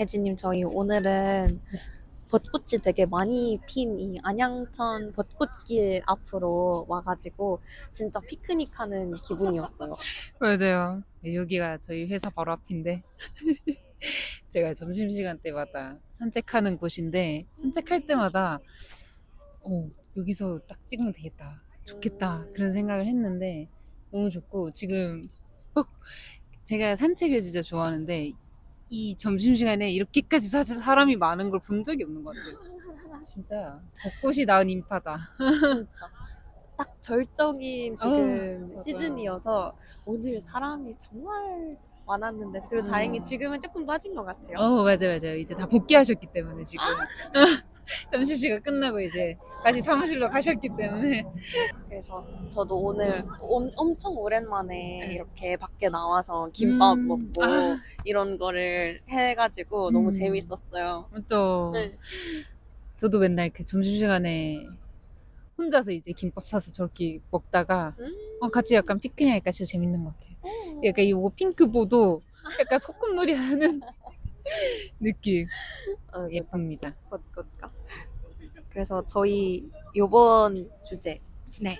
혜진님, 저희 오늘은 벚꽃이 되게 많이 핀 이 안양천 벚꽃길 앞으로 와가지고 진짜 피크닉 하는 기분이었어요. 맞아요. 여기가 저희 회사 바로 앞인데 제가 점심시간 때마다 산책하는 곳인데 산책할 때마다 여기서 딱 찍으면 되겠다. 좋겠다. 그런 생각을 했는데 너무 좋고 지금 제가 산책을 진짜 좋아하는데 이 점심시간에 이렇게까지 사실 사람이 많은 걸 본 적이 없는 것 같아요. 진짜 벚꽃이 낳은 인파다. 진짜 딱 절정인 지금 맞아요. 시즌이어서 오늘 사람이 정말 많았는데 그리고 다행히 지금은 조금 빠진 것 같아요. 맞아요. 이제 다 복귀하셨기 때문에 지금 점심시간 끝나고 이제 다시 사무실로 가셨기 때문에 그래서 저도 오늘 엄청 오랜만에 네. 이렇게 밖에 나와서 김밥 먹고 아, 이런 거를 해가지고 너무 재밌었어요. 또 네. 저도 맨날 그 점심시간에 혼자서 이제 김밥 사서 저렇게 먹다가 같이 약간 피크닉하니까 진짜 재밌는 것 같아요. 약간 이거 핑크보도 약간 소꿉놀이 하는 느낌. 저 예쁩니다. 벚꽃가. 그래서 저희 요번 주제, 네.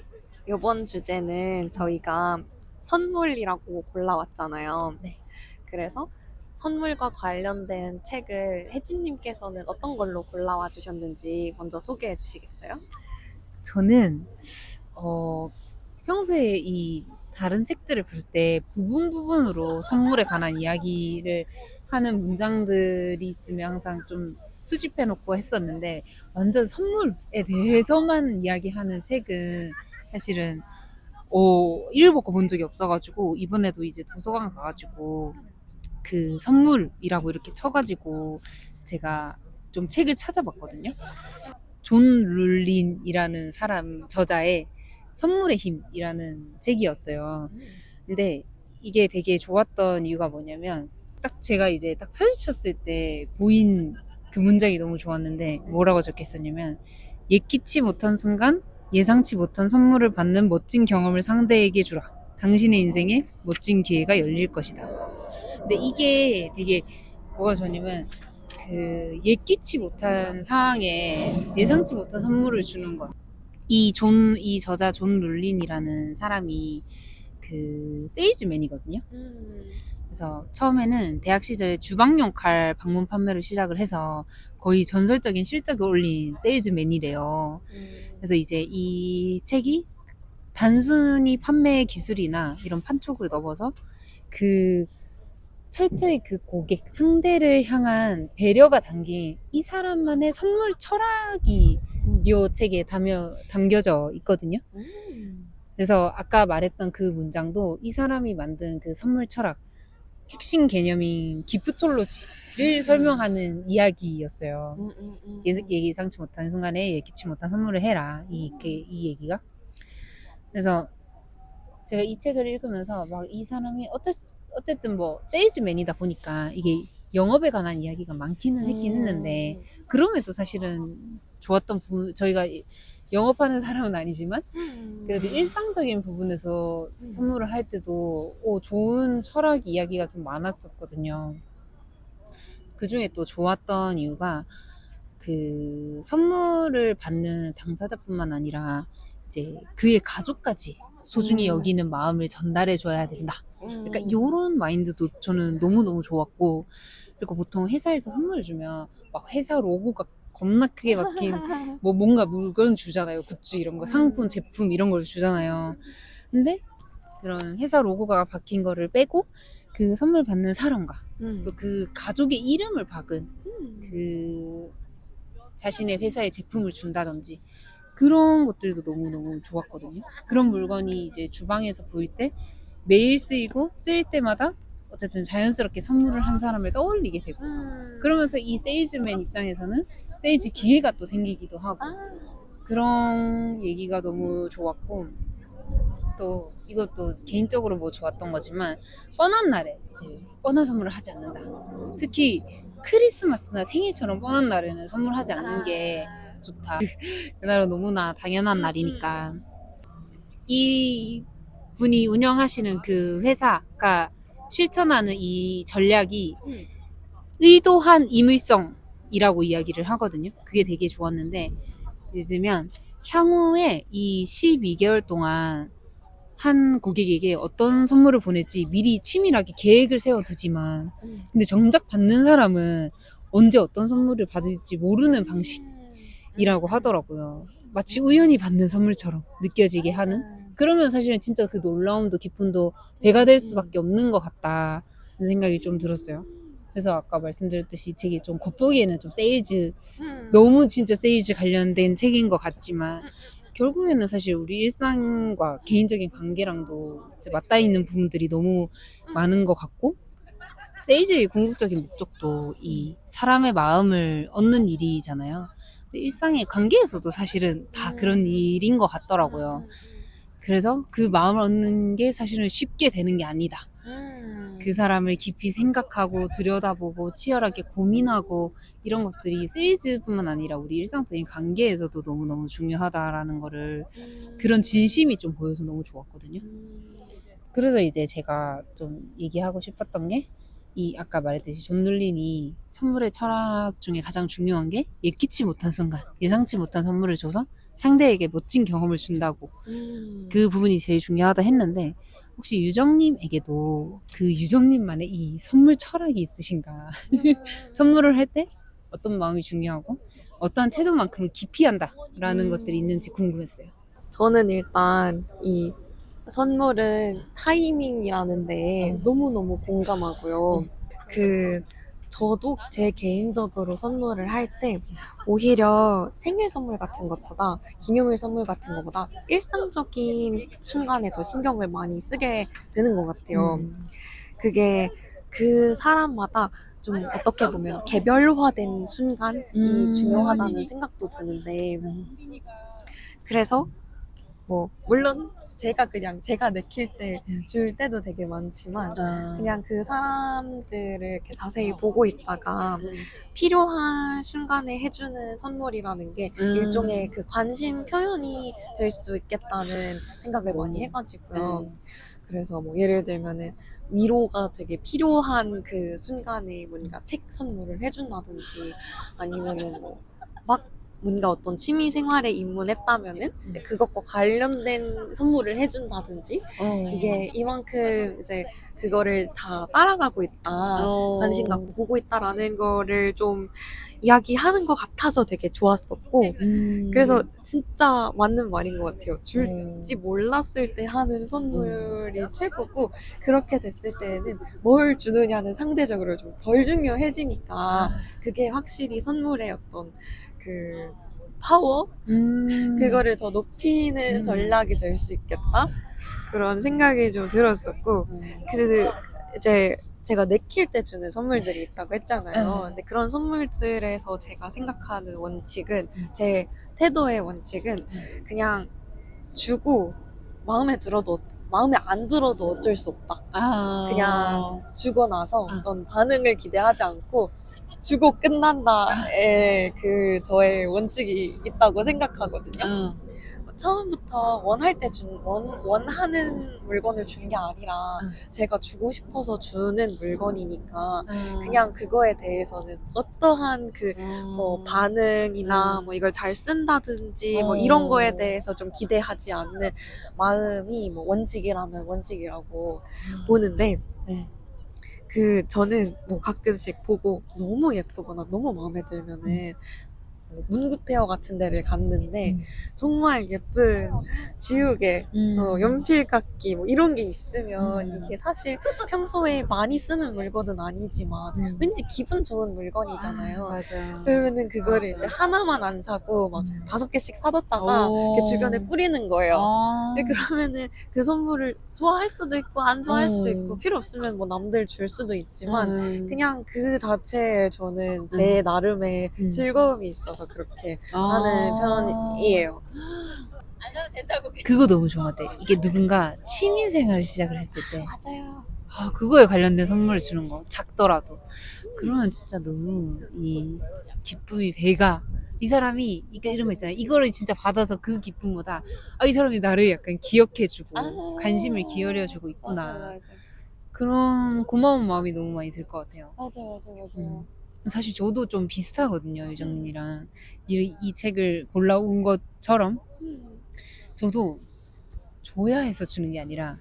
요번 주제는 저희가 선물이라고 골라왔잖아요. 네. 그래서 선물과 관련된 책을 혜진님께서는 어떤 걸로 골라와 주셨는지 먼저 소개해 주시겠어요? 저는 평소에 이 다른 책들을 볼 때 부분 부분으로 선물에 관한 이야기를 하는 문장들이 있으면 항상 좀 수집해 놓고 했었는데 완전 선물에 대해서만 이야기하는 책은 사실은 읽어보고 본 적이 없어가지고 이번에도 이제 도서관 가가지고 그 선물이라고 이렇게 쳐가지고 제가 좀 책을 찾아봤거든요. 존 룰린이라는 사람 저자의 선물의 힘이라는 책이었어요. 근데 이게 되게 좋았던 이유가 뭐냐면 딱 제가 이제 딱 펼쳤을 때 보인 그 문장이 너무 좋았는데 뭐라고 적혀 있었냐면 예기치 못한 순간 예상치 못한 선물을 받는 멋진 경험을 상대에게 주라. 당신의 인생에 멋진 기회가 열릴 것이다. 근데 이게 되게 뭐가 좋냐면 그 예기치 못한 상황에 예상치 못한 선물을 주는 것. 이 저자 존 룰린이라는 사람이 그 세일즈맨이거든요. 그래서 처음에는 대학 시절에 주방용 칼 방문 판매로 시작을 해서 거의 전설적인 실적을 올린 세일즈맨이래요. 그래서 이제 이 책이 단순히 판매 기술이나 이런 판촉을 넘어서 그 철저히 그 고객, 상대를 향한 배려가 담긴 이 사람만의 선물 철학이 이 책에 담겨져 있거든요. 그래서 아까 말했던 그 문장도 이 사람이 만든 그 선물 철학, 핵심 개념인 기프톨로지를 설명하는 이야기였어요. 예상치 못한 순간에 예기치 못한 선물을 해라. 이 얘기가. 그래서 제가 이 책을 읽으면서 막 이 사람이 어쨌든 뭐 세일즈맨이다 보니까 이게 영업에 관한 이야기가 많기는 했긴 했는데 그럼에도 사실은 좋았던 저희가 영업하는 사람은 아니지만 그래도 일상적인 부분에서 선물을 할 때도 좋은 철학 이야기가 좀 많았었거든요. 그 중에 또 좋았던 이유가 그 선물을 받는 당사자뿐만 아니라 이제 그의 가족까지 소중히 여기는 마음을 전달해 줘야 된다. 그러니까 이런 마인드도 저는 너무너무 좋았고, 그리고 보통 회사에서 선물을 주면 막 회사 로고가 겁나 크게 박힌 뭐 뭔가 물건 주잖아요. 굿즈 이런 거, 상품, 제품 이런 걸 주잖아요. 근데 그런 회사 로고가 박힌 거를 빼고 그 선물 받는 사람과 또 그 가족의 이름을 박은 그 자신의 회사의 제품을 준다든지 그런 것들도 너무너무 좋았거든요. 그런 물건이 이제 주방에서 보일 때 매일 쓰이고 쓸 때마다 어쨌든 자연스럽게 선물을 한 사람을 떠올리게 되고 그러면서 이 세일즈맨 입장에서는 세일즈 기회가 또 생기기도 하고 그런 얘기가 너무 좋았고 또 이것도 개인적으로 뭐 좋았던 거지만 뻔한 날에 이제 뻔한 선물을 하지 않는다. 특히 크리스마스나 생일처럼 뻔한 날에는 선물하지 않는 게 좋다. 그날은 너무나 당연한 날이니까. 이 분이 운영하시는 그 회사가 실천하는 이 전략이 의도한 임의성이라고 이야기를 하거든요. 그게 되게 좋았는데, 예를 들면 향후에 이 12개월 동안 한 고객에게 어떤 선물을 보낼지 미리 치밀하게 계획을 세워두지만, 근데 정작 받는 사람은 언제 어떤 선물을 받을지 모르는 방식이라고 하더라고요. 마치 우연히 받는 선물처럼 느껴지게 하는. 그러면 사실은 진짜 그 놀라움도 기쁨도 배가 될 수밖에 없는 것 같다는 생각이 좀 들었어요. 그래서 아까 말씀드렸듯이 되게 좀 겉보기에는 좀 세일즈, 너무 진짜 세일즈 관련된 책인 것 같지만 결국에는 사실 우리 일상과 개인적인 관계랑도 이제 맞닿아 있는 부분들이 너무 많은 것 같고, 세일즈의 궁극적인 목적도 이 사람의 마음을 얻는 일이잖아요. 근데 일상의 관계에서도 사실은 다 그런 일인 것 같더라고요. 그래서 그 마음을 얻는 게 사실은 쉽게 되는 게 아니다. 그 사람을 깊이 생각하고 들여다보고 치열하게 고민하고 이런 것들이 세일즈뿐만 아니라 우리 일상적인 관계에서도 너무너무 중요하다라는 거를, 그런 진심이 좀 보여서 너무 좋았거든요. 그래서 이제 제가 좀 얘기하고 싶었던 게, 이 아까 말했듯이 존 눌린이 선물의 철학 중에 가장 중요한 게 예기치 못한 순간, 예상치 못한 선물을 줘서 상대에게 멋진 경험을 준다고, 그 부분이 제일 중요하다 했는데, 혹시 유정님에게도 그 유정님만의 이 선물 철학이 있으신가? 선물을 할 때 어떤 마음이 중요하고 어떠한 태도만큼은 기피한다라는 것들이 있는지 궁금했어요. 저는 일단 이 선물은 타이밍이라는데 너무너무 공감하고요. 저도 제 개인적으로 선물을 할 때 오히려 생일 선물 같은 것보다 기념일 선물 같은 것보다 일상적인 순간에 더 신경을 많이 쓰게 되는 것 같아요. 그게 그 사람마다 좀 어떻게 보면 개별화된 순간이 중요하다는 생각도 드는데, 그래서 뭐 물론 제가 그냥 제가 내킬 때 줄 때도 되게 많지만 그냥 그 사람들을 이렇게 자세히 보고 있다가 필요한 순간에 해주는 선물이라는 게 일종의 그 관심 표현이 될 수 있겠다는 생각을 많이 해가지고요. 그래서 뭐 예를 들면은 위로가 되게 필요한 그 순간에 뭔가 책 선물을 해준다든지, 아니면은 막 뭔가 어떤 취미 생활에 입문했다면은 이제 그것과 관련된 선물을 해준다든지, 이게 이만큼 이제 그거를 다 따라가고 있다, 관심 갖고 보고 있다라는 거를 좀 이야기하는 것 같아서 되게 좋았었고, 그래서 진짜 맞는 말인 것 같아요. 줄지 몰랐을 때 하는 선물이 최고고, 그렇게 됐을 때는 뭘 주느냐는 상대적으로 좀 덜 중요해지니까 그게 확실히 선물의 어떤 그 파워? 그거를 더 높이는 전략이 될 수 있겠다? 그런 생각이 좀 들었었고, 이제 제가 내킬 때 주는 선물들이 있다고 했잖아요. 근데 그런 선물들에서 제가 생각하는 원칙은, 제 태도의 원칙은 그냥 주고 마음에 안 들어도 어쩔 수 없다. 그냥 주고 나서 어떤 반응을 기대하지 않고 주고 끝난다에 그 저의 원칙이 있다고 생각하거든요. 처음부터 원하는 물건을 준 게 아니라 제가 주고 싶어서 주는 물건이니까 그냥 그거에 대해서는 어떠한 뭐 반응이나 뭐 이걸 잘 쓴다든지 뭐 이런 거에 대해서 좀 기대하지 않는 마음이 뭐 원칙이라면 원칙이라고 보는데, 저는 뭐 가끔씩 보고 너무 예쁘거나 너무 마음에 들면은 문구페어 같은 데를 갔는데 정말 예쁜 지우개, 연필깎이 뭐 이런 게 있으면 이게 사실 평소에 많이 쓰는 물건은 아니지만 왠지 기분 좋은 물건이잖아요. 맞아. 그러면은 그거를 이제 하나만 안 사고 막 5개씩 사뒀다가 이렇게 주변에 뿌리는 거예요. 근데 그러면은 그 선물을 좋아할 수도 있고 안 좋아할 수도 있고, 필요 없으면 뭐 남들 줄 수도 있지만 그냥 그 자체에 저는 제 나름의 즐거움이 있어서 그렇게 하는 편이에요. 안 사도 된다고. 그거 너무 좋은 것 같아. 이게 누군가 취미생활을 시작을 했을 때 맞아요. 그거에 관련된 선물을 주는 거, 작더라도. 그러면 진짜 너무 이 기쁨이 배가, 이 사람이 이런 거 있잖아요. 이거를 진짜 받아서 그 기쁨보다 이 사람이 나를 약간 기억해주고 관심을 기울여주고 있구나. 맞아. 그런 고마운 마음이 너무 많이 들 것 같아요. 맞아. 사실 저도 좀 비슷하거든요, 유정님이랑. 이 책을 골라온 것처럼 저도 줘야 해서 주는 게 아니라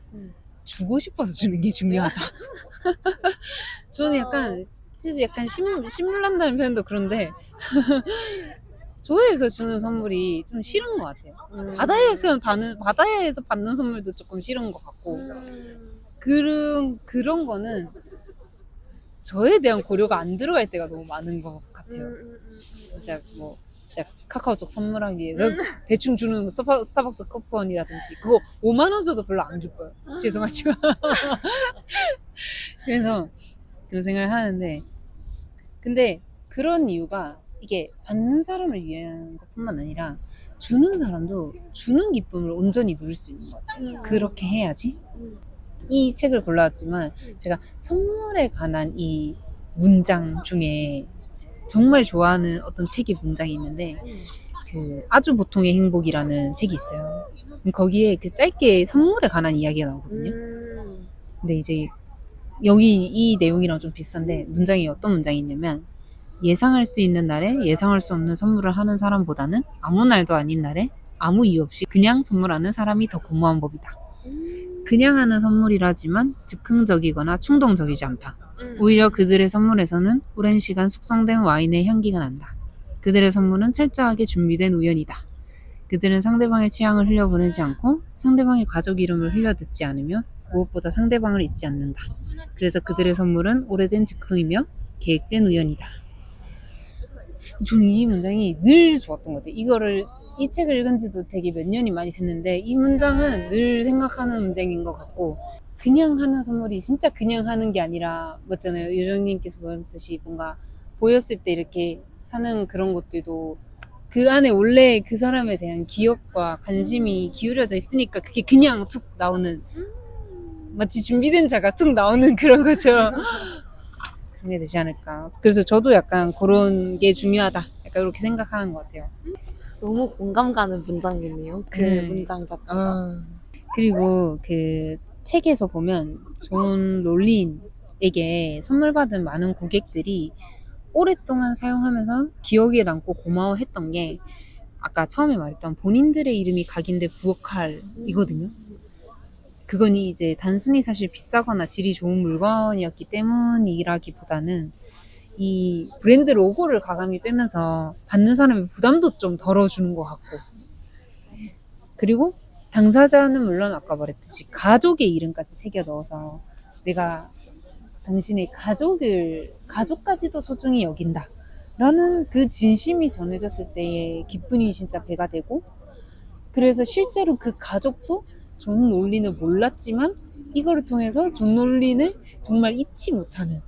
주고 싶어서 주는 게 중요하다. 저는 약간 진짜 약간 신물 난다는 표현도 그런데 좋아해서 주는 선물이 좀 싫은 것 같아요. 바다에서 받는 선물도 조금 싫은 것 같고 그런 거는 저에 대한 고려가 안 들어갈 때가 너무 많은 것 같아요. 진짜 뭐 진짜 카카오톡 선물하기 위해서 대충 주는 스타벅스 쿠폰이라든지 그거 5만 원 줘도 별로 안 기뻐요. 죄송하지만 그래서 그런 생각을 하는데 근데 그런 이유가 이게 받는 사람을 위한 것뿐만 아니라 주는 사람도 주는 기쁨을 온전히 누릴 수 있는 것 같아요. 그렇게 해야지. 이 책을 골라왔지만 제가 선물에 관한 이 문장 중에 정말 좋아하는 어떤 책의 문장이 있는데 그 아주 보통의 행복이라는 책이 있어요. 거기에 그 짧게 선물에 관한 이야기가 나오거든요. 근데 이제 여기 이 내용이랑 좀 비슷한데 문장이 어떤 문장이 있냐면 예상할 수 있는 날에 예상할 수 없는 선물을 하는 사람보다는 아무 날도 아닌 날에 아무 이유 없이 그냥 선물하는 사람이 더 고마운 법이다. 그냥 하는 선물이라지만 즉흥적이거나 충동적이지 않다. 오히려 그들의 선물에서는 오랜 시간 숙성된 와인의 향기가 난다. 그들의 선물은 철저하게 준비된 우연이다. 그들은 상대방의 취향을 흘려보내지 않고 상대방의 가족 이름을 흘려듣지 않으며 무엇보다 상대방을 잊지 않는다. 그래서 그들의 선물은 오래된 즉흥이며 계획된 우연이다. 저는 이 문장이 늘 좋았던 것 같아요. 이 책을 읽은 지도 되게 몇 년이 많이 됐는데 이 문장은 늘 생각하는 문장인 것 같고 그냥 하는 선물이 진짜 그냥 하는 게 아니라 맞잖아요. 유정님께서 말했듯이 뭔가 보였을 때 이렇게 사는 그런 것들도 그 안에 원래 그 사람에 대한 기억과 관심이 기울여져 있으니까 그게 그냥 툭 나오는 마치 준비된 자가 툭 나오는 그런 것처럼 그런 게 되지 않을까. 그래서 저도 약간 그런 게 중요하다. 약간 이렇게 생각하는 것 같아요. 너무 공감 가는 문장이네요. 그 문장 자체가. 그리고 그 책에서 보면 존 롤린에게 선물 받은 많은 고객들이 오랫동안 사용하면서 기억에 남고 고마워했던 게 아까 처음에 말했던 본인들의 이름이 각인된 부엌칼이거든요. 그건 이제 단순히 사실 비싸거나 질이 좋은 물건이었기 때문이라기보다는 이 브랜드 로고를 가감히 빼면서 받는 사람의 부담도 좀 덜어주는 것 같고 그리고 당사자는 물론 아까 말했듯이 가족의 이름까지 새겨 넣어서 내가 당신의 가족까지도 소중히 여긴다 라는 그 진심이 전해졌을 때의 기쁨이 진짜 배가 되고 그래서 실제로 그 가족도 존 롤린을 몰랐지만 이거를 통해서 존 롤린을 정말 잊지 못하는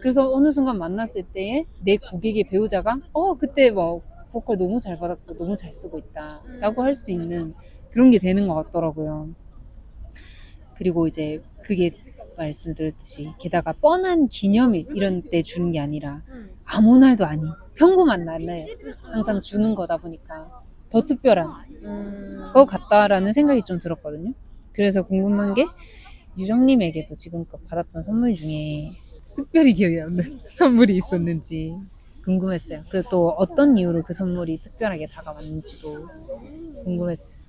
그래서 어느 순간 만났을 때에 내 고객의 배우자가 그때 뭐 보컬 너무 잘 받았고 너무 잘 쓰고 있다 라고 할 수 있는 그런 게 되는 것 같더라고요. 그리고 이제 그게 말씀드렸듯이 게다가 뻔한 기념일 이런 때 주는 게 아니라 아무 날도 아닌 평범한 날에 항상 주는 거다 보니까 더 특별한 것 같다라는 생각이 좀 들었거든요. 그래서 궁금한 게 유정님에게도 지금껏 받았던 선물 중에 특별히 기억에 남는 선물이 있었는지 궁금했어요. 그리고 또 어떤 이유로 그 선물이 특별하게 다가왔는지도 궁금했어요.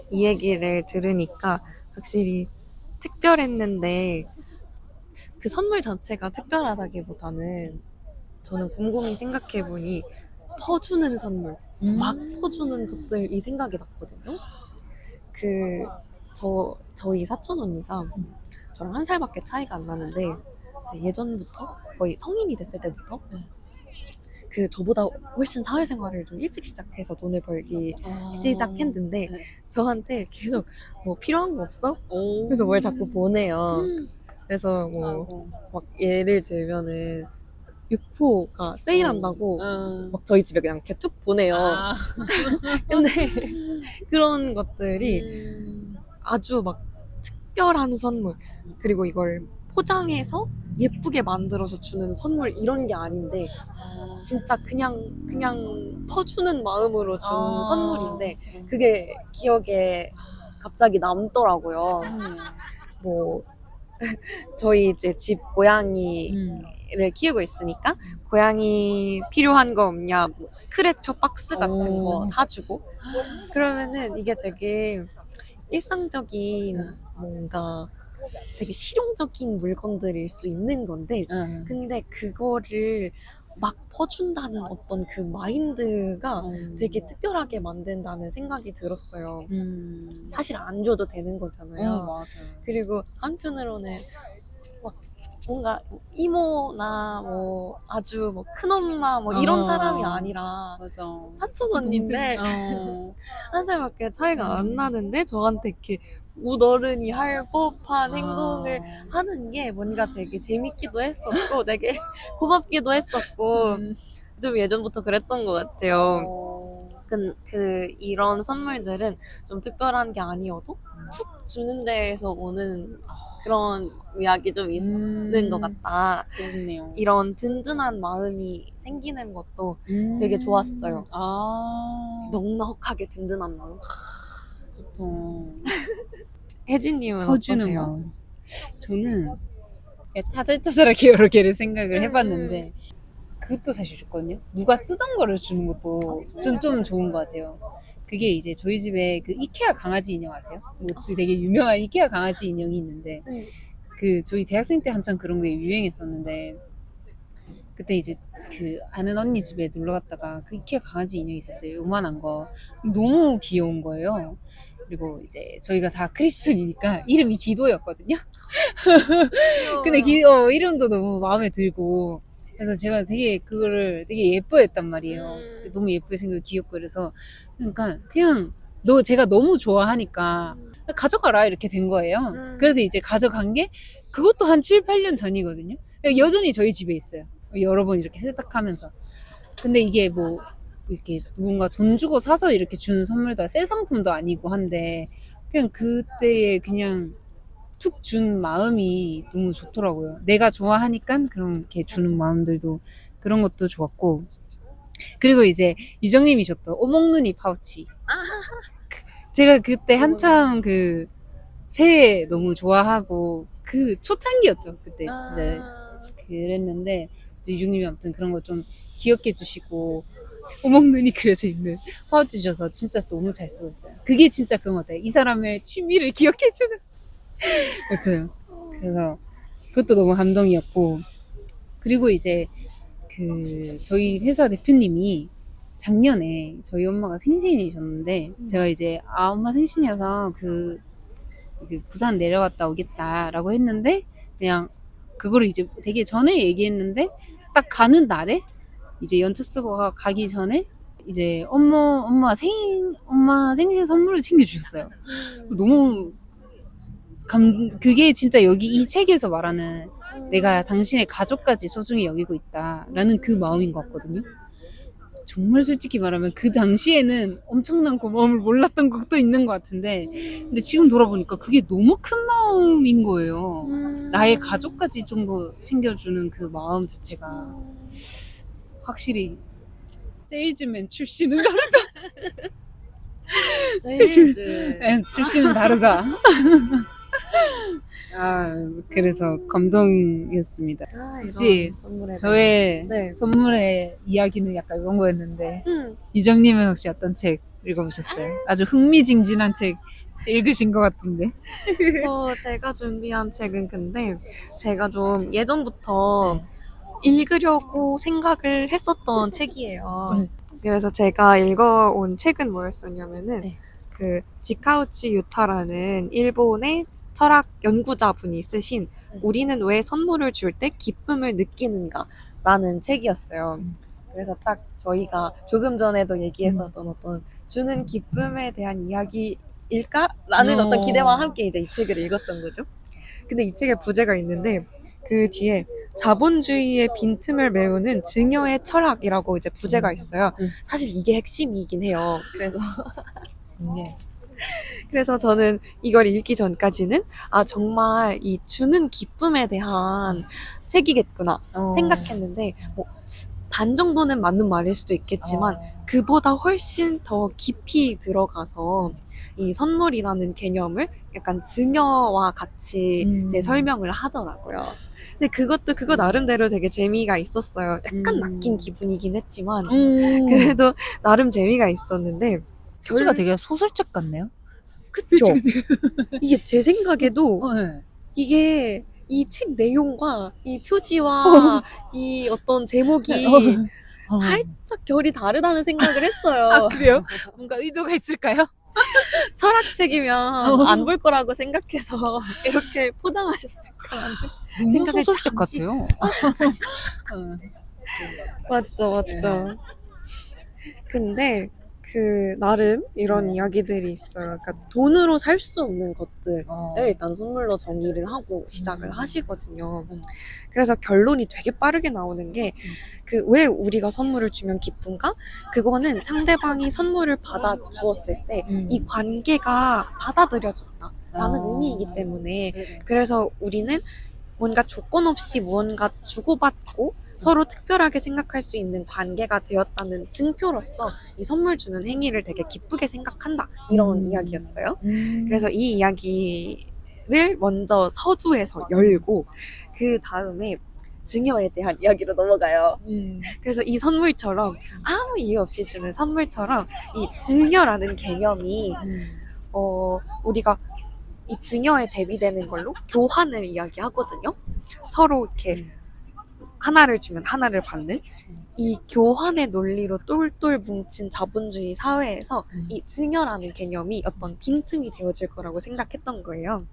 이 얘기를 들으니까 확실히 특별했는데 그 선물 자체가 특별하다기보다는 저는 곰곰이 생각해보니 퍼주는 선물, 막 퍼주는 것들이 생각이 났거든요. 저희 사촌 언니가 저랑 한 살밖에 차이가 안 나는데 예전부터 거의 성인이 됐을 때부터 저보다 훨씬 사회생활을 좀 일찍 시작해서 돈을 벌기 시작했는데 저한테 계속 뭐 필요한 거 없어? 그래서 뭘 자꾸 보내요. 그래서 뭐 막 예를 들면은 육포가 세일한다고 막 저희 집에 그냥 이렇게 툭 보내요. 근데 그런 것들이 아주 막 특별한 선물 그리고 이걸 포장해서 예쁘게 만들어서 주는 선물 이런 게 아닌데 진짜 그냥 퍼주는 마음으로 준 선물인데 그게 기억에 갑자기 남더라고요. 뭐 저희 이제 집 고양이 고양이를 키우고 있으니까 고양이 필요한 거 없냐, 뭐 스크래처 박스 같은 거 사주고 그러면은 이게 되게 일상적인 뭔가 되게 실용적인 물건들일 수 있는 건데 근데 그거를 막 퍼준다는 어떤 그 마인드가 되게 특별하게 만든다는 생각이 들었어요. 사실 안 줘도 되는 거잖아요. 맞아. 그리고 한편으로는 막 뭔가 이모나 뭐 아주 뭐 큰엄마 뭐 이런 사람이 아니라 맞아. 사촌 언니인데 동생. 한 살밖에 차이가 안 나는데 저한테 이렇게 웃어른이 할 법한 아. 행동을 하는 게 뭔가 되게 재밌기도 했었고 되게 고맙기도 했었고 좀 예전부터 그랬던 것 같아요. 이런 선물들은 좀 특별한 게 아니어도 툭 주는 데에서 오는 그런 미학이 좀 있는 것 같다. 그렇네요. 이런 든든한 마음이 생기는 것도 되게 좋았어요. 넉넉하게 든든한 마음. 좋다. 혜진님은 퍼주는 어떠세요? 마음. 저는 타잘타잘하게 여러 개를 생각을 해봤는데 그것도 사실 좋거든요. 누가 쓰던 거를 주는 것도 좀 좋은 것 같아요. 그게 이제 저희 집에 그 이케아 강아지 인형 아세요? 뭐 되게 유명한 이케아 강아지 인형이 있는데 네. 그 저희 대학생 때 한참 그런 게 유행했었는데 그때 이제 그 아는 언니 집에 놀러 갔다가 그 이케아 강아지 인형이 있었어요. 요만한 거. 너무 귀여운 거예요. 그리고 이제 저희가 다 크리스천이니까 이름이 기도였거든요. 근데 이름도 너무 마음에 들고 그래서 제가 되게 그거를 되게 예뻐했단 말이에요. 너무 예쁘게 생기고 귀엽고 그래서 그러니까 그냥 제가 너무 좋아하니까 가져가라 이렇게 된 거예요. 그래서 이제 가져간 게 그것도 한 7, 8년 전이거든요. 여전히 저희 집에 있어요. 여러 번 이렇게 세탁하면서. 근데 이게 뭐 이렇게 누군가 돈 주고 사서 이렇게 주는 선물도 새 상품도 아니고 한데 그냥 그때에 그냥 툭 준 마음이 너무 좋더라고요. 내가 좋아하니까 그렇게 주는 마음들도 그런 것도 좋았고 그리고 이제 유정님이 줬던 오목눈이 파우치 제가 그때 한참 그 새해 너무 좋아하고 그 초창기였죠. 그때 진짜 그랬는데 이제 유정님이 아무튼 그런 거 좀 귀엽게 주시고 오목눈이 그려져 있는 파우치 주셔서 진짜 너무 잘 쓰고 있어요. 그게 진짜 그런 것 같아요. 이 사람의 취미를 기억해주는 맞아요. 그래서 그것도 너무 감동이었고 그리고 이제 그 저희 회사 대표님이 작년에 저희 엄마가 생신이셨는데 제가 이제 엄마 생신이어서 그 부산 내려갔다 오겠다라고 했는데 그냥 그거를 이제 되게 전에 얘기했는데 딱 가는 날에 이제 연차 쓰고 가기 전에 이제 엄마 생신 선물을 챙겨주셨어요. 너무 그게 진짜 여기 이 책에서 말하는 내가 당신의 가족까지 소중히 여기고 있다라는 그 마음인 것 같거든요. 정말 솔직히 말하면 그 당시에는 엄청난 고마움을 몰랐던 것도 있는 것 같은데 근데 지금 돌아보니까 그게 너무 큰 마음인 거예요. 나의 가족까지 좀 더 챙겨주는 그 마음 자체가 확실히 세일즈맨 출신은 다르다. 세일즈. 출신은 다르다. 그래서 감동이었습니다. 혹시 저의 네. 선물의 이야기는 약간 이런 거였는데 유정님은 혹시 어떤 책 읽어보셨어요? 아주 흥미진진한 책 읽으신 것 같은데. 제가 준비한 책은 근데 제가 좀 예전부터 읽으려고 생각을 했었던 책이에요. 그래서 제가 읽어온 책은 뭐였었냐면은 그 지카우치 유타라는 일본의 철학 연구자분이 쓰신 우리는 왜 선물을 줄 때 기쁨을 느끼는가 라는 책이었어요. 그래서 딱 저희가 조금 전에도 얘기했었던 어떤 주는 기쁨에 대한 이야기일까? 라는 어떤 기대와 함께 이제 이 책을 읽었던 거죠. 근데 이 책에 부제가 있는데 그 뒤에 자본주의의 빈틈을 메우는 증여의 철학이라고 이제 부제가 있어요. 사실 이게 핵심이긴 해요. 그래서 저는 이걸 읽기 전까지는 정말 이 주는 기쁨에 대한 책이겠구나 생각했는데 뭐 반 정도는 맞는 말일 수도 있겠지만 그보다 훨씬 더 깊이 들어가서 이 선물이라는 개념을 약간 증여와 같이 이제 설명을 하더라고요. 근데 그것도 그거 나름대로 되게 재미가 있었어요. 약간 낚인 기분이긴 했지만 그래도 나름 재미가 있었는데 표지가 되게 소설책 같네요. 그쵸? 이게 제 생각에도 네. 이게 이 책 내용과 이 표지와 이 어떤 제목이 살짝 결이 다르다는 생각을 했어요. 아, 그래요? 뭔가 의도가 있을까요? 철학책이면 안 볼 거라고 생각해서 이렇게 포장하셨을까? 너무 생각을 소설책 잠시- 같아요. 맞죠, 맞죠. 근데 그 나름 이런 네. 이야기들이 있어요. 그러니까 돈으로 살 수 없는 것들을 어. 일단 선물로 정의를 하고 시작을 하시거든요. 음. 그래서 결론이 되게 빠르게 나오는 게 그 왜 우리가 선물을 주면 기쁜가? 그거는 상대방이 선물을 받아 주었을 때 이 관계가 받아들여졌다라는 의미이기 때문에 그래서 우리는 뭔가 조건 없이 무언가 주고받고 서로 특별하게 생각할 수 있는 관계가 되었다는 증표로서 이 선물 주는 행위를 되게 기쁘게 생각한다 이런 이야기였어요. 그래서 이 이야기를 먼저 서두에서 열고 그 다음에 증여에 대한 이야기로 넘어가요. 그래서 이 선물처럼 아무 이유 없이 주는 선물처럼 이 증여라는 개념이 우리가 이 증여에 대비되는 걸로 교환을 이야기하거든요. 서로 이렇게 하나를 주면 하나를 받는 이 교환의 논리로 똘똘 뭉친 자본주의 사회에서 이 증여라는 개념이 어떤 빈틈이 되어질 거라고 생각했던 거예요.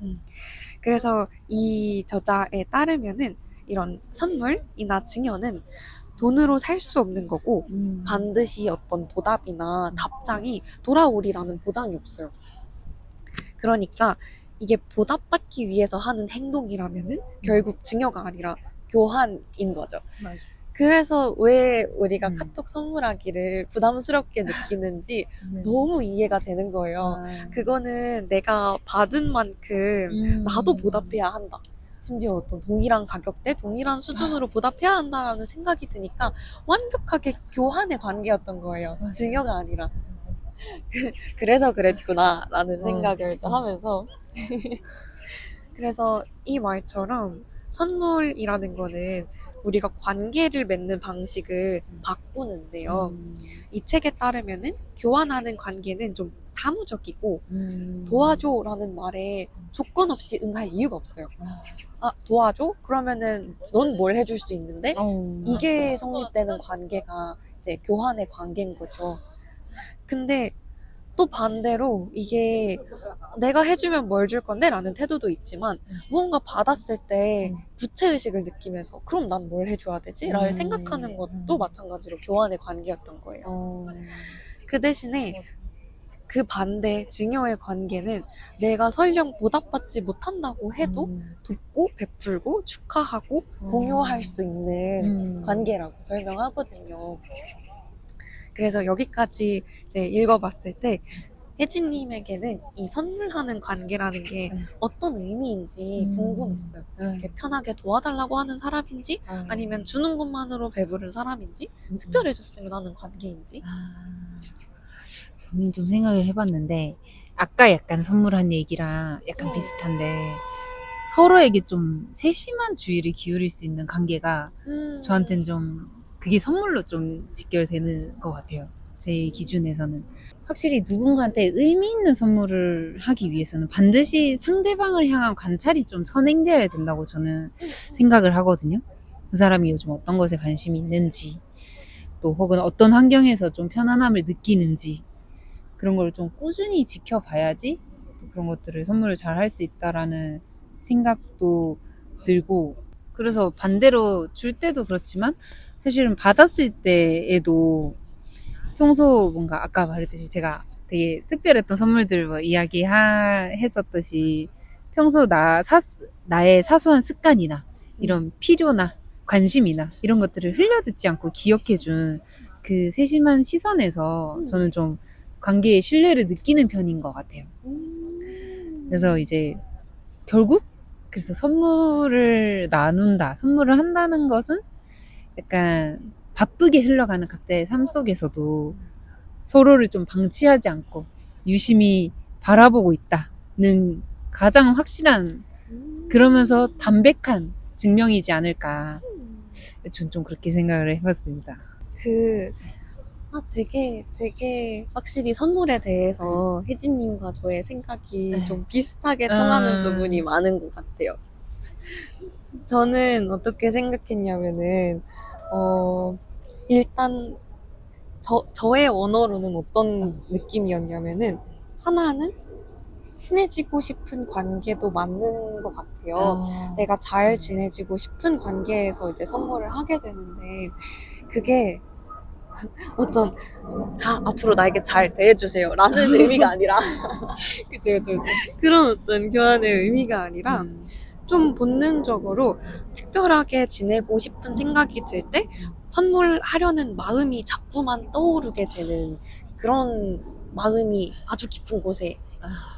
그래서 이 저자에 따르면은 이런 선물이나 증여는 돈으로 살 수 없는 거고 반드시 어떤 보답이나 답장이 돌아오리라는 보장이 없어요. 그러니까 이게 보답받기 위해서 하는 행동이라면은 결국 증여가 아니라 교환인 거죠. 맞아. 그래서 왜 우리가 카톡 선물하기를 부담스럽게 느끼는지 너무 이해가 되는 거예요. 그거는 내가 받은 만큼 나도 보답해야 한다. 심지어 어떤 동일한 가격대, 동일한 수준으로 보답해야 한다라는 생각이 드니까 완벽하게 교환의 관계였던 거예요. 맞아요. 증여가 아니라. 그래서 그랬구나라는 생각을 좀 하면서 그래서 이 말처럼 선물이라는 거는 우리가 관계를 맺는 방식을 바꾸는데요. 이 책에 따르면은 교환하는 관계는 좀 사무적이고 도와줘라는 말에 조건 없이 응할 이유가 없어요. 아, 도와줘? 그러면은 넌 뭘 해줄 수 있는데? 이게 성립되는 관계가 이제 교환의 관계인 거죠. 근데 또 반대로 이게 내가 해주면 뭘 줄 건데? 라는 태도도 있지만 무언가 받았을 때 부채의식을 느끼면서 그럼 난 뭘 해줘야 되지? 라를 생각하는 것도 마찬가지로 교환의 관계였던 거예요. 그 대신에 그 반대 증여의 관계는 내가 설령 보답받지 못한다고 해도 돕고 베풀고 축하하고 공유할 수 있는 관계라고 설명하거든요. 그래서 여기까지 이제 읽어봤을 때 혜진님에게는 이 선물하는 관계라는 게 어떤 의미인지 궁금했어요. 이렇게 편하게 도와달라고 하는 사람인지 아니면 주는 것만으로 배부른 사람인지 특별해졌으면 하는 관계인지. 저는 좀 생각을 해봤는데 아까 약간 선물한 얘기랑 약간 비슷한데 서로에게 좀 세심한 주의를 기울일 수 있는 관계가 저한테는 좀 그게 선물로 좀 직결되는 것 같아요. 제 기준에서는. 확실히 누군가한테 의미 있는 선물을 하기 위해서는 반드시 상대방을 향한 관찰이 좀 선행되어야 된다고 저는 생각을 하거든요. 그 사람이 요즘 어떤 것에 관심이 있는지, 또 혹은 어떤 환경에서 좀 편안함을 느끼는지, 그런 걸 좀 꾸준히 지켜봐야지 그런 것들을 선물을 잘 할 수 있다라는 생각도 들고, 그래서 반대로 줄 때도 그렇지만 사실은 받았을 때에도 평소 뭔가 아까 말했듯이 제가 되게 특별했던 선물들 뭐 이야기했었듯이 평소 나의 사소한 습관이나 이런 필요나 관심이나 이런 것들을 흘려듣지 않고 기억해준 그 세심한 시선에서 저는 좀 관계의 신뢰를 느끼는 편인 것 같아요. 그래서 이제 결국 그래서 선물을 나눈다, 선물을 한다는 것은 약간 바쁘게 흘러가는 각자의 삶 속에서도 서로를 좀 방치하지 않고 유심히 바라보고 있다는 가장 확실한, 그러면서 담백한 증명이지 않을까. 전 좀 그렇게 생각을 해봤습니다. 되게 확실히 선물에 대해서 혜진님과 저의 생각이 네. 좀 비슷하게 통하는 부분이 많은 것 같아요. 저는 어떻게 생각했냐면은, 일단, 저의 언어로는 어떤 느낌이었냐면은, 하나는 친해지고 싶은 관계도 맞는 것 같아요. 내가 잘 지내지고 싶은 관계에서 이제 선물을 하게 되는데, 그게 어떤, 자, 앞으로 나에게 잘 대해주세요. 라는 의미가 아니라, 그죠. 그런 어떤 교환의 의미가 아니라, 좀 본능적으로 특별하게 지내고 싶은 생각이 들 때 선물하려는 마음이 자꾸만 떠오르게 되는 그런 마음이 아주 깊은 곳에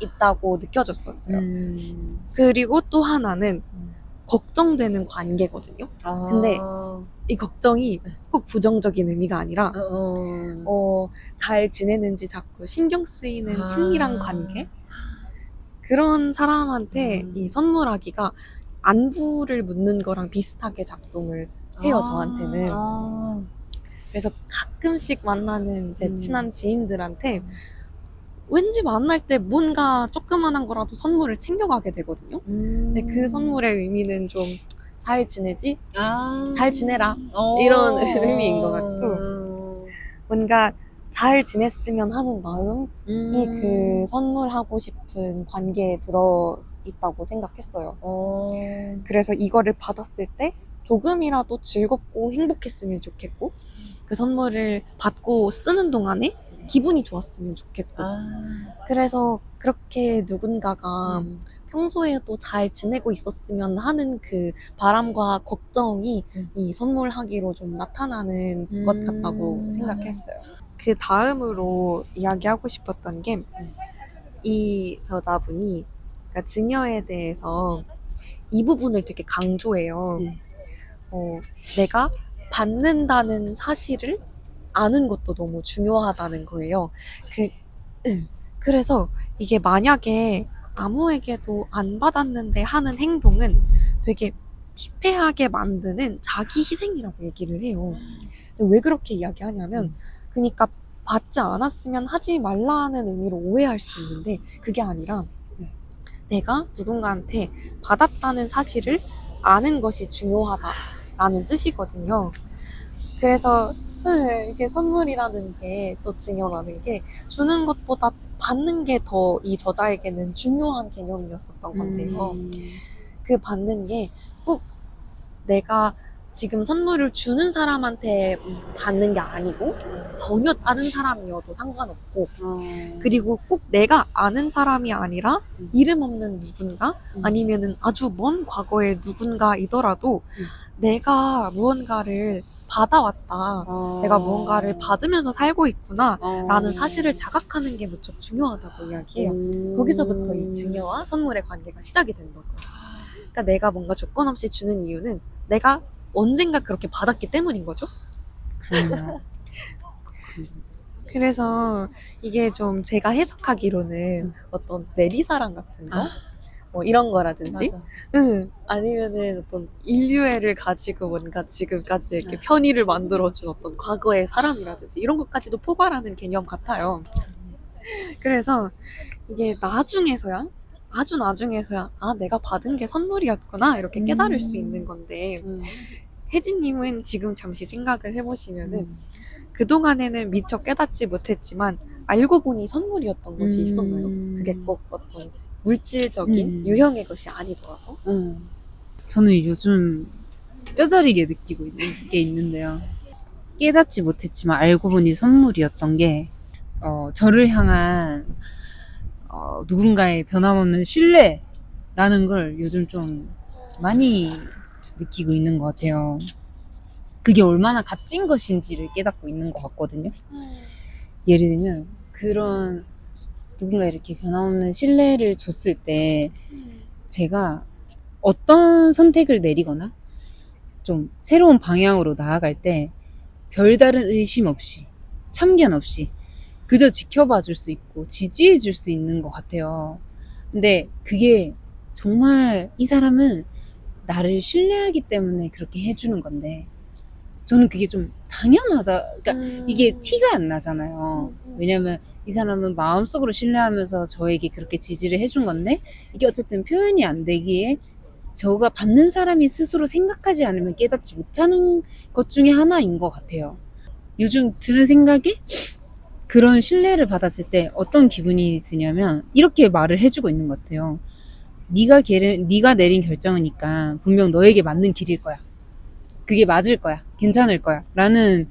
있다고 느껴졌었어요. 그리고 또 하나는 걱정되는 관계거든요. 근데 이 걱정이 꼭 부정적인 의미가 아니라 잘 지내는지 자꾸 신경 쓰이는 친밀한 관계? 그런 사람한테 이 선물하기가 안부를 묻는 거랑 비슷하게 작동을 해요, 저한테는. 그래서 가끔씩 만나는 제 친한 지인들한테 왠지 만날 때 뭔가 조그만한 거라도 선물을 챙겨가게 되거든요. 근데 그 선물의 의미는 좀 잘 지내지? 잘 지내라. 이런 의미인 것 같고, 뭔가 잘 지냈으면 하는 마음이 그 선물하고 싶은 관계에 들어있다고 생각했어요. 그래서 이거를 받았을 때 조금이라도 즐겁고 행복했으면 좋겠고, 그 선물을 받고 쓰는 동안에 기분이 좋았으면 좋겠고, 그래서 그렇게 누군가가 평소에도 잘 지내고 있었으면 하는 그 바람과 걱정이 이 선물하기로 좀 나타나는 것 같다고 생각했어요. 그 다음으로 이야기하고 싶었던 게, 이 저자분이, 그러니까 증여에 대해서 이 부분을 되게 강조해요. 내가 받는다는 사실을 아는 것도 너무 중요하다는 거예요. 그래서 이게 만약에 아무에게도 안 받았는데 하는 행동은 되게 피폐하게 만드는 자기 희생이라고 얘기를 해요. 왜 그렇게 이야기하냐면, 그러니까 받지 않았으면 하지 말라는 의미로 오해할 수 있는데, 그게 아니라 내가 누군가한테 받았다는 사실을 아는 것이 중요하다라는 뜻이거든요. 그래서 이게 선물이라는 게, 또 증여라는 게 주는 것보다 받는 게 더 이 저자에게는 중요한 개념이었었던 건데요. 그 받는 게 꼭 내가 지금 선물을 주는 사람한테 받는 게 아니고 전혀 다른 사람이어도 상관없고, 그리고 꼭 내가 아는 사람이 아니라 이름 없는 누군가, 아니면은 아주 먼 과거의 누군가이더라도 내가 무언가를 받아왔다, 내가 무언가를 받으면서 살고 있구나 라는 사실을 자각하는 게 무척 중요하다고 이야기해요. 거기서부터 이 증여와 선물의 관계가 시작이 된다는 거예요. 그러니까 내가 뭔가 조건 없이 주는 이유는 내가 언젠가 그렇게 받았기 때문인 거죠. 그렇네요. 그래서 이게 좀 제가 해석하기로는 어떤 내리사랑 같은 거? 뭐 이런 거라든지, 아니면은 어떤 인류애를 가지고 뭔가 지금까지 이렇게 편의를 만들어준 어떤 과거의 사람이라든지 이런 것까지도 포괄하는 개념 같아요. 그래서 이게 아주 나중에서야 내가 받은 게 선물이었구나 이렇게 깨달을 수 있는 건데, 혜진님은 지금 잠시 생각을 해보시면은 그동안에는 미처 깨닫지 못했지만 알고 보니 선물이었던 것이 있었나요? 그게 꼭 어떤 물질적인 유형의 것이 아니더라도. 저는 요즘 뼈저리게 느끼고 있는 게 있는데요. 깨닫지 못했지만 알고 보니 선물이었던 게 저를 향한 누군가의 변함없는 신뢰라는 걸 요즘 좀 많이 느끼고 있는 것 같아요. 그게 얼마나 값진 것인지를 깨닫고 있는 것 같거든요. 예를 들면 그런 누군가 이렇게 변함없는 신뢰를 줬을 때 제가 어떤 선택을 내리거나 좀 새로운 방향으로 나아갈 때 별다른 의심 없이, 참견 없이 그저 지켜봐 줄 수 있고 지지해 줄 수 있는 것 같아요. 근데 그게 정말 이 사람은 나를 신뢰하기 때문에 그렇게 해주는 건데 저는 그게 좀 당연하다. 그러니까 이게 티가 안 나잖아요. 왜냐면 이 사람은 마음속으로 신뢰하면서 저에게 그렇게 지지를 해준 건데 이게 어쨌든 표현이 안 되기에 저가 받는 사람이 스스로 생각하지 않으면 깨닫지 못하는 것 중에 하나인 것 같아요. 요즘 드는 생각이 그런 신뢰를 받았을 때 어떤 기분이 드냐면 이렇게 말을 해주고 있는 것 같아요. 네가 내린 결정이니까 분명 너에게 맞는 길일 거야. 그게 맞을 거야. 괜찮을 거야. 라는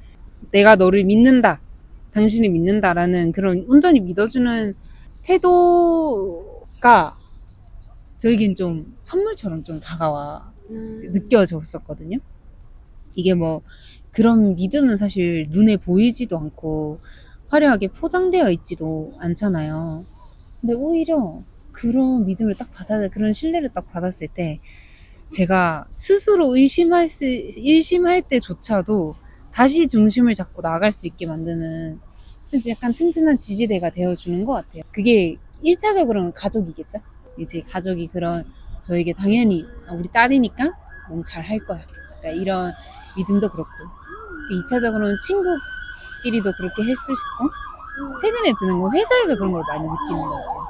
내가 너를 믿는다. 당신을 믿는다라는 그런 온전히 믿어주는 태도가 저에겐 좀 선물처럼 좀 다가와 느껴졌었거든요. 이게 뭐 그런 믿음은 사실 눈에 보이지도 않고 화려하게 포장되어 있지도 않잖아요. 근데 오히려 그런 믿음을 그런 신뢰를 딱 받았을 때 제가 스스로 의심할 때조차도 다시 중심을 잡고 나아갈 수 있게 만드는 약간 튼튼한 지지대가 되어주는 것 같아요. 그게 1차적으로는 가족이겠죠? 이제 가족이 그런 저에게 당연히 우리 딸이니까 너무 잘 할 거야. 그러니까 이런 믿음도 그렇고 2차적으로는 친구끼리도 그렇게 할 수 있고 최근에 드는 건 회사에서 그런 걸 많이 느끼는 것 같아요.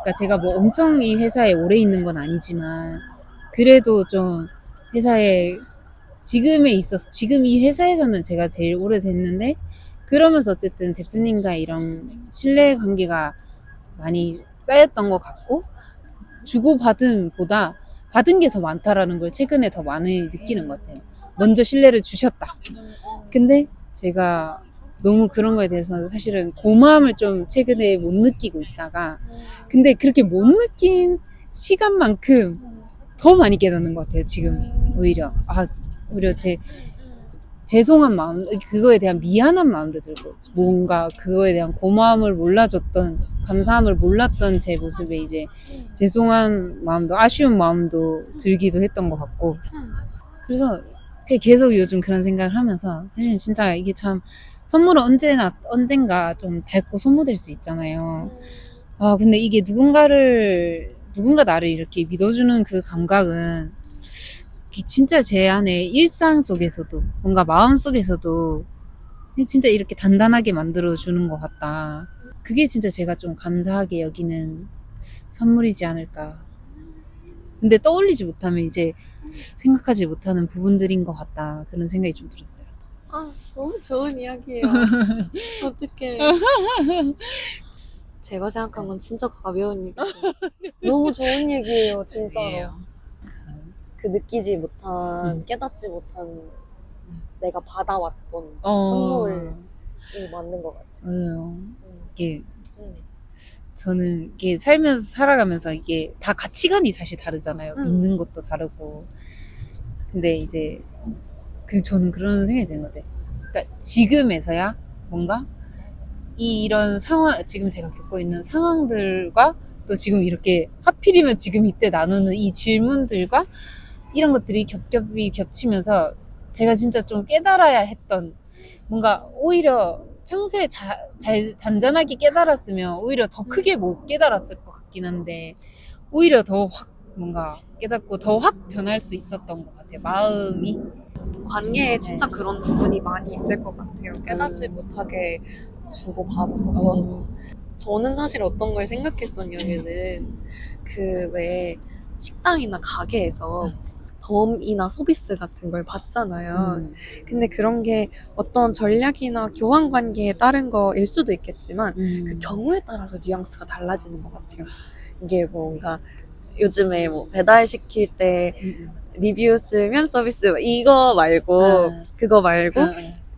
그러니까 제가 뭐 엄청 이 회사에 오래 있는 건 아니지만 그래도 좀 회사에 지금 이 회사에서는 제가 제일 오래됐는데 그러면서 어쨌든 대표님과 이런 신뢰 관계가 많이 쌓였던 것 같고 주고받음보다 받은 게 더 많다라는 걸 최근에 더 많이 느끼는 것 같아요. 먼저 신뢰를 주셨다. 근데 제가 너무 그런 거에 대해서 사실은 고마움을 좀 최근에 못 느끼고 있다가 근데 그렇게 못 느낀 시간만큼 더 많이 깨닫는 것 같아요. 지금 오히려 죄송한 마음, 그거에 대한 미안한 마음도 들고 뭔가 그거에 대한 고마움을 몰라줬던 감사함을 몰랐던 제 모습에 이제 죄송한 마음도 아쉬운 마음도 들기도 했던 것 같고 그래서 계속 요즘 그런 생각을 하면서 사실 진짜 이게 참 선물은 언젠가 좀 닳고 소모될 수 있잖아요. 근데 이게 누군가 나를 이렇게 믿어주는 그 감각은 진짜 제 안에 일상 속에서도 뭔가 마음 속에서도 진짜 이렇게 단단하게 만들어주는 것 같다. 그게 진짜 제가 좀 감사하게 여기는 선물이지 않을까. 근데 떠올리지 못하면 이제 생각하지 못하는 부분들인 것 같다. 그런 생각이 좀 들었어요. 너무 좋은 이야기예요. 어떡해. 제가 생각한 건 진짜 가벼운 얘기예요. 너무 좋은 얘기예요, 진짜로. 그 느끼지 못한, 깨닫지 못한 내가 받아왔던 선물이 맞는 것 같아요. 맞아요. 저는 이게 살아가면서 이게 다 가치관이 사실 다르잖아요. 믿는 것도 다르고. 근데 이제 저는 그런 생각이 드는 것 같아요. 그러니까 지금에서야 뭔가 이런 상황, 지금 제가 겪고 있는 상황들과 또 지금 이렇게 하필이면 지금 이때 나누는 이 질문들과 이런 것들이 겹치면서 제가 진짜 좀 깨달아야 했던 뭔가 오히려 평소에 잔잔하게 깨달았으면 오히려 더 크게 못 깨달았을 것 같긴 한데 오히려 더 확 뭔가 깨닫고 더 확 변할 수 있었던 것 같아요. 마음이. 관계에 진짜 그런 부분이 많이 있을 것 같아요. 깨닫지 못하게 주고받았었던. 저는 사실 어떤 걸 생각했었냐면은 그 왜 식당이나 가게에서 덤이나 서비스 같은 걸 받잖아요. 근데 그런 게 어떤 전략이나 교환 관계에 따른 거일 수도 있겠지만 그 경우에 따라서 뉘앙스가 달라지는 것 같아요. 이게 뭔가 요즘에 뭐 배달시킬 때 리뷰 쓰면 서비스 이거 말고 그거 말고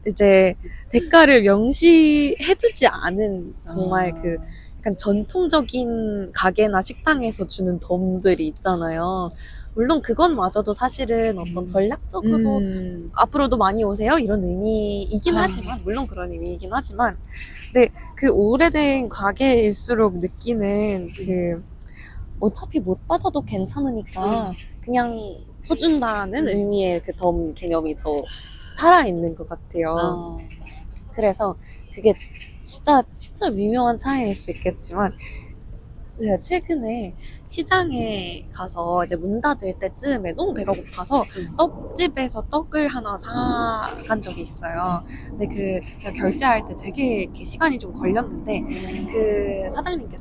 이제 대가를 명시해두지 않은 정말 그 약간 전통적인 가게나 식당에서 주는 덤들이 있잖아요. 물론 그것마저도 사실은 어떤 전략적으로 앞으로도 많이 오세요 이런 의미이긴 하지만 물론 그런 의미이긴 하지만 근데 그 오래된 가게일수록 느끼는 그 어차피 못 받아도 괜찮으니까 그냥 퍼준다는 의미의 그 덤 개념이 더 살아있는 것 같아요. 그래서 그게 진짜 미묘한 차이일 수 있겠지만 제가 최근에 시장에 가서 이제 문 닫을 때쯤에 너무 배가 고파서 떡집에서 떡을 하나 사간 적이 있어요. 근데 제가 결제할 때 되게 이렇게 시간이 좀 걸렸는데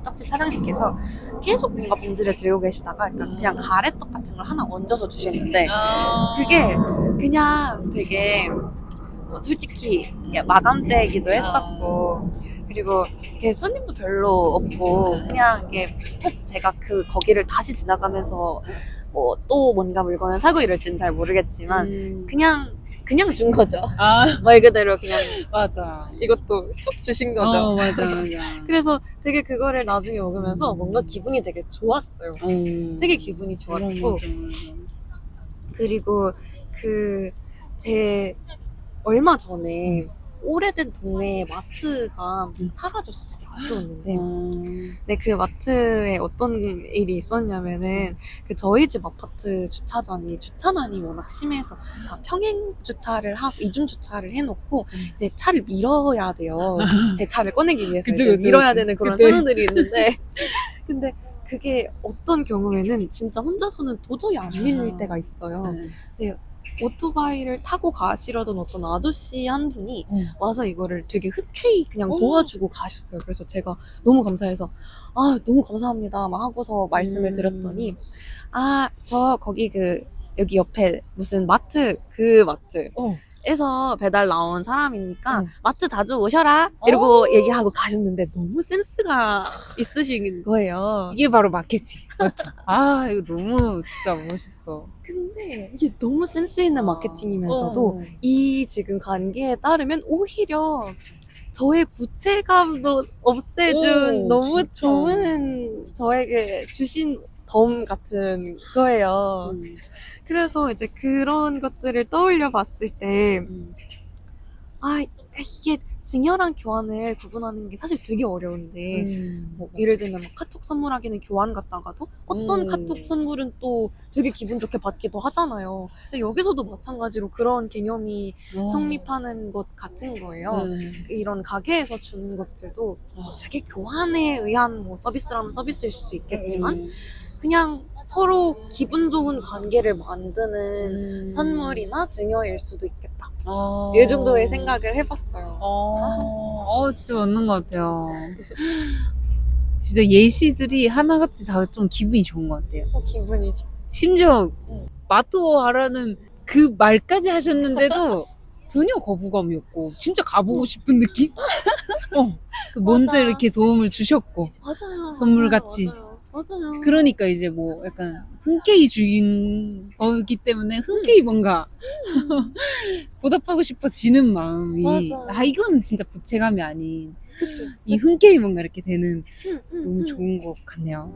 떡집 사장님께서 계속 뭔가 봉지를 들고 계시다가 그냥 가래떡 같은 걸 하나 얹어서 주셨는데 그게 그냥 되게 솔직히 마감되기도 했었고 그리고 이게 손님도 별로 없고 그냥 이게 꼭 제가 거기를 다시 지나가면서 뭐 또 뭔가 물건을 사고 이럴지는 잘 모르겠지만 그냥 준 거죠. 말 그대로 그냥 맞아. 이것도 툭 주신 거죠. 맞아. 그래서 되게 그거를 나중에 먹으면서 뭔가 기분이 되게 좋았어요. 되게 기분이 좋았고 그리고 제 얼마 전에 오래된 동네에 마트가 사라져서 되게 아쉬웠는데 근데 그 마트에 어떤 일이 있었냐면은 저희 집 아파트 주차장이 주차난이 워낙 심해서 다 평행 주차를 하고 이중 주차를 해놓고 이제 차를 밀어야 돼요. 제 차를 꺼내기 위해서 이제 밀어야 되는 그런 상황들이 있는데 근데 그게 어떤 경우에는 진짜 혼자서는 도저히 안 밀릴 때가 있어요. 근데 오토바이를 타고 가시려던 어떤 아저씨 한 분이 와서 이거를 되게 흔쾌히 그냥 도와주고 가셨어요. 그래서 제가 너무 감사해서 너무 감사합니다 막 하고서 말씀을 드렸더니 저 거기 여기 옆에 무슨 마트 마트에서 배달 나온 사람이니까 마트 자주 오셔라 이러고 얘기하고 가셨는데 너무 센스가 있으신 거예요. 이게 바로 마케팅. 맞죠? 이거 너무 진짜 멋있어. 근데 이게 너무 센스 있는 마케팅이면서도 이 지금 관계에 따르면 오히려 저의 부채감도 없애준 너무 진짜. 좋은 저에게 주신 덤 같은 거예요. 그래서 이제 그런 것들을 떠올려 봤을 때 이게 증여랑 교환을 구분하는 게 사실 되게 어려운데 뭐 예를 들면 막 카톡 선물하기는 교환 같다가도 어떤 카톡 선물은 또 되게 기분 좋게 받기도 하잖아요. 근데 여기서도 마찬가지로 그런 개념이 성립하는 것 같은 거예요. 이런 가게에서 주는 것들도 되게 교환에 의한 뭐 서비스라면 서비스일 수도 있겠지만 그냥 서로 기분 좋은 관계를 만드는 선물이나 증여일 수도 있겠다. 이 정도의 생각을 해봤어요. 진짜 맞는 것 같아요. 진짜 예시들이 하나같이 다 좀 기분이 좋은 것 같아요. 기분이 좋아. 심지어 마토하라는 그 말까지 하셨는데도 전혀 거부감이 없고 진짜 가보고 싶은 느낌? 먼저 이렇게 도움을 주셨고 맞아요. 선물같이. 맞아요. 그러니까 이제 뭐 약간 흔쾌히 주긴 거기 때문에 흔쾌히 뭔가 보답하고 싶어지는 마음이 맞아. 이거는 진짜 부채감이 아닌 그쵸. 이 흔쾌히 뭔가 이렇게 되는 너무 좋은 것 같네요.